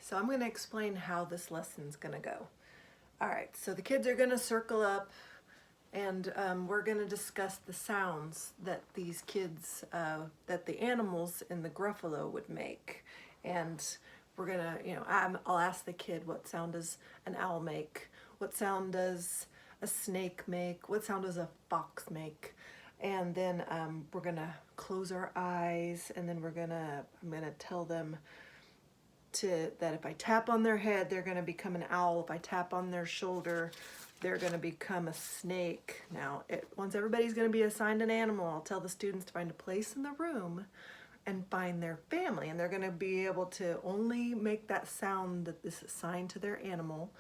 So I'm going to explain how this lesson's going to go. All right, so the kids are going to circle up and we're going to discuss the sounds that these kids, that the animals in the Gruffalo would make. And we're going to, I'll ask the kid, what sound does an owl make? What sound does a snake make? What sound does a fox make? And then we're going to close our eyes, and then I'm going to tell them that if I tap on their head, they're going to become an owl. If I tap on their shoulder, they're going to become a snake. Now, once everybody's going to be assigned an animal, I'll tell the students to find a place in the room and find their family. And they're going to be able to only make that sound that is assigned to their animal.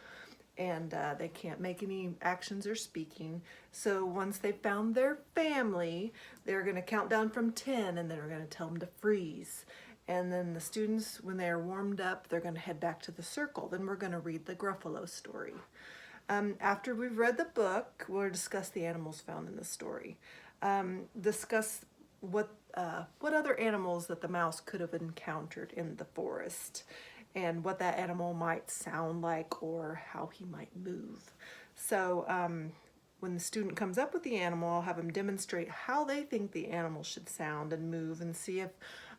And they can't make any actions or speaking. So once they've found their family, they're going to count down from 10, and then we're going to tell them to freeze. And then the students, when they are warmed up, they're going to head back to the circle. Then we're going to read the Gruffalo story. After we've read the book, we'll discuss the animals found in the story. Discuss what other animals that the mouse could have encountered in the forest, and what that animal might sound like or how he might move. So when the student comes up with the animal, I'll have them demonstrate how they think the animal should sound and move, and see if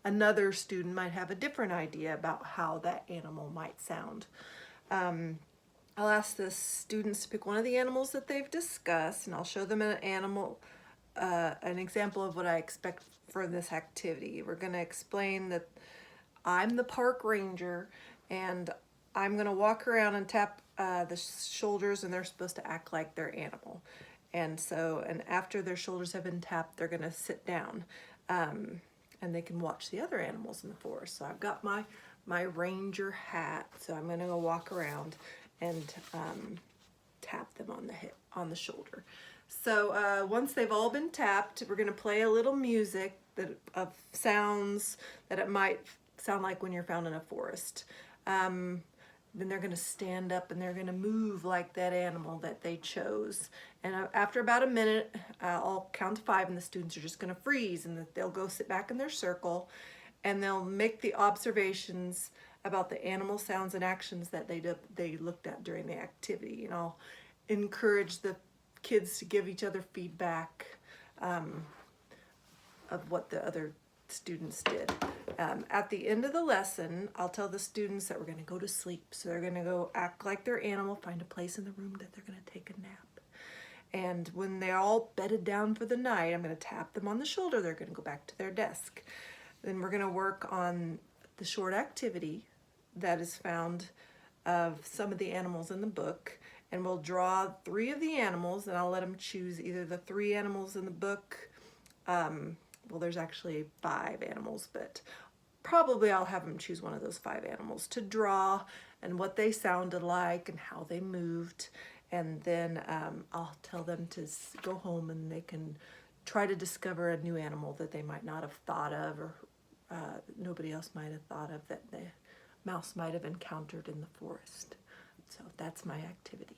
another student might have a different idea about how that animal might sound. I'll ask the students to pick one of the animals that they've discussed, and I'll show them an example of what I expect for this activity. We're going to explain that I'm the park ranger, and I'm going to walk around and tap the shoulders, and they're supposed to act like their animal. And after their shoulders have been tapped, they're going to sit down, and they can watch the other animals in the forest. So I've got my ranger hat, so I'm going to go walk around and tap them on the shoulder. So once they've all been tapped, we're going to play a little music of sounds that it might sound like when you're found in a forest. Then they're going to stand up and they're going to move like that animal that they chose. And after about a minute, I'll count to 5, and the students are just going to freeze, and they'll go sit back in their circle, and they'll make the observations about the animal sounds and actions that they looked at during the activity. And I'll encourage the kids to give each other feedback of what the other students did. At the end of the lesson, I'll tell the students that we're going to go to sleep. So they're going to go act like their animal, find a place in the room that they're going to take a nap. And when they're all bedded down for the night, I'm going to tap them on the shoulder. They're going to go back to their desk. Then we're going to work on the short activity that is found of some of the animals in the book. And we'll draw 3 of the animals, and I'll let them choose either the 3 animals in the book. Well, there's actually 5 animals, but probably I'll have them choose one of those 5 animals to draw, and what they sounded like and how they moved. And then I'll tell them to go home, and they can try to discover a new animal that they might not have thought of, or nobody else might have thought of, that the mouse might have encountered in the forest. So that's my activity.